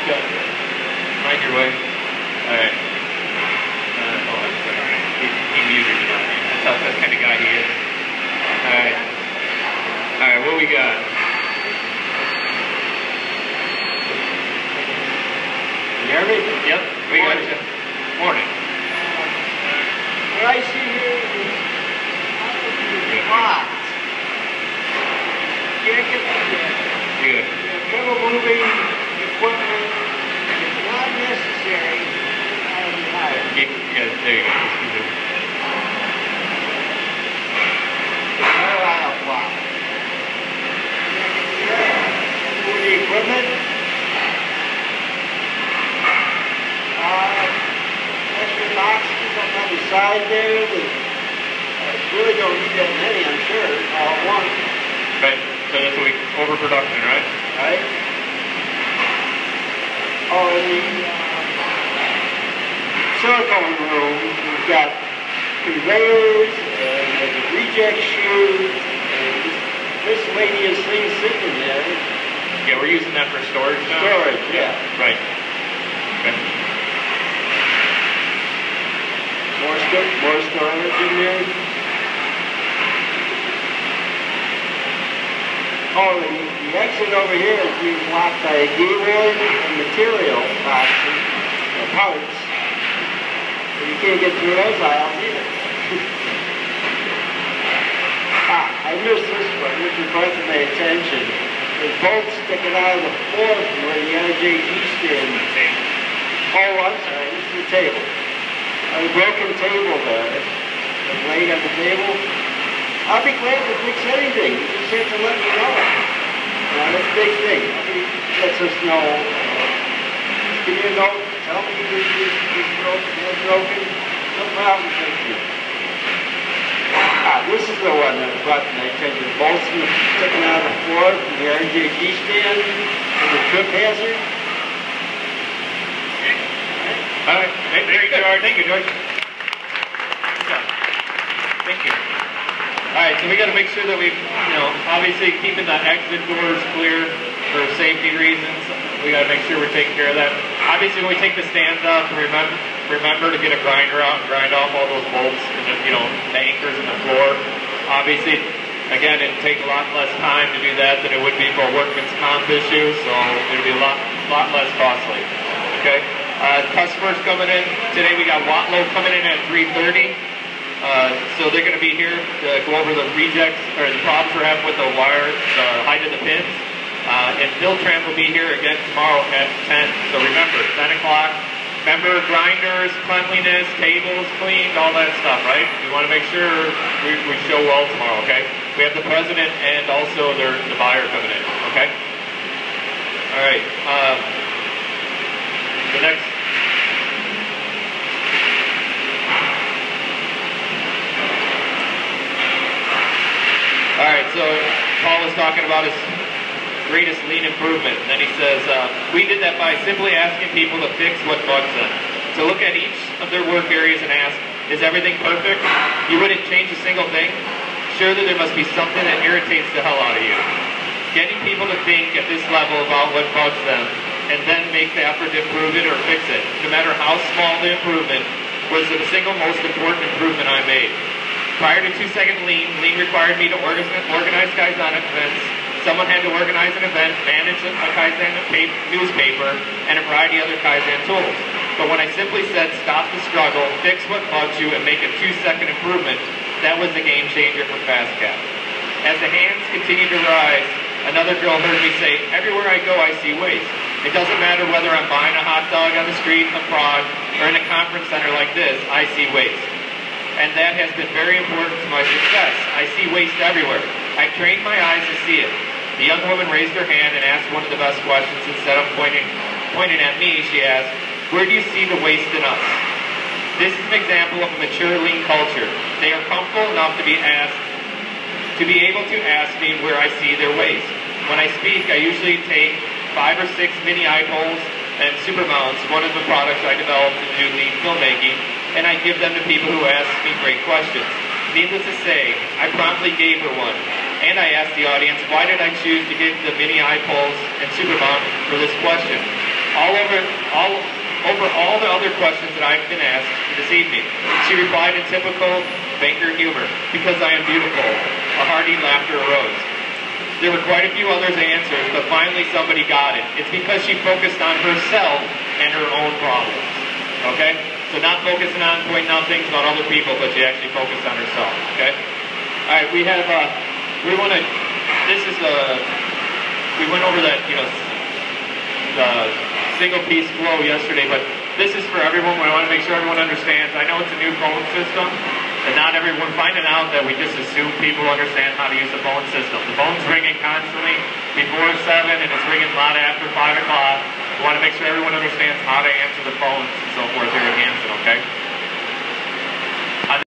Mind your way. All right. Hold on a second. He muted it on me. That's the kind of guy he is. All right. All right, what we got? You hear me? Yep, we got you. Morning. What I see here is lots. Can't get the Good. trouble moving equipment is not necessary. Keep, yeah, there you go. Carlisle block. Move the equipment. Extra boxes up on the side there that really don't need that many, I'm sure, all at once. Right, so that's what we, overproduction, right? Right? Oh, in the silicone room, we've got conveyors and reject chutes and miscellaneous things sitting there. Yeah, we're using that for storage now? Storage, yeah. Right. Okay. More storage in there. Oh, the exit over here is being blocked by D-wood and material boxes, or parts. So you can't get through those aisles either. I missed this one, which is brought to my attention. There's bolts sticking out of the floor from where the RJG stand is. Oh, I'm sorry, this is the table. A broken table there, laid on the table. I'll be glad to fix anything. You just have to let me know. That's a big thing. Nobody lets us know. Just give me a note. Tell me this is broken, that's broken. No problem, thank you. This is the one that brought to my attention. Bolts sticking out of the floor from the RJG stand and the trip hazard. All right. Thank you, George. Thank you, George. Good job. Thank you. All right, so we got to make sure that we, obviously keeping the exit doors clear for safety reasons. We got to make sure we're taking care of that. Obviously, when we take the stands off, remember to get a grinder out and grind off all those bolts and the anchors in the floor. Obviously, again, it'd take a lot less time to do that than it would be for a workman's comp issue, so it'd be a lot less costly. Okay. Customers coming in today. We got Watlow coming in at 3:30. So they're going to be here to go over the rejects or the problems we're having with the wire, the height of the pins. And Philtran will be here again tomorrow at 10. So remember, 10 o'clock. Remember grinders, cleanliness, tables cleaned, all that stuff, right? We want to make sure we show well tomorrow, okay? We have the president and also the buyer coming in, okay? All right. The next. All right, so Paul was talking about his greatest lean improvement. And then he says, we did that by simply asking people to fix what bugs them. To look at each of their work areas and ask, is everything perfect? You wouldn't change a single thing? Surely there must be something that irritates the hell out of you. Getting people to think at this level about what bugs them and then make the effort to improve it or fix it, no matter how small the improvement, was the single most important improvement I made. Prior to 2-second lean required me to organize Kaizen events. Someone had to organize an event, manage a Kaizen newspaper, and a variety of other Kaizen tools. But when I simply said, stop the struggle, fix what bugs you, and make a 2-second improvement, that was the game changer for FastCap. As the hands continued to rise, another girl heard me say, everywhere I go, I see waste. It doesn't matter whether I'm buying a hot dog on the street in Prague or in a conference center like this, I see waste. And that has been very important to my success. I see waste everywhere. I've trained my eyes to see it. The young woman raised her hand and asked one of the best questions. Instead of pointing at me, she asked, where do you see the waste in us? This is an example of a mature lean culture. They are comfortable enough to be able to ask me where I see their waste. When I speak, I usually take 5 or 6 mini eye poles and super mounts, one of the products I developed to do lean filmmaking, and I give them to people who ask me great questions. Needless to say, I promptly gave her one, and I asked the audience, why did I choose to give the mini eye poles and super mount for this question? over all the other questions that I've been asked this evening. She replied in typical banker humor, because I am beautiful. A hearty laughter arose. There were quite a few others answers, but finally somebody got it. It's because she focused on herself and her own problems. Okay? So not focusing on pointing out things about other people, but she actually focused on herself. Okay? Alright, we went over that, the single piece flow yesterday, but this is for everyone. We want to make sure everyone understands. I know it's a new phone system, and not everyone finding out that we just assume people understand how to use the phone system. The phone's ringing constantly before 7, and it's ringing a lot after 5 o'clock. We want to make sure everyone understands how to answer the phones and so forth here at Hanson, okay?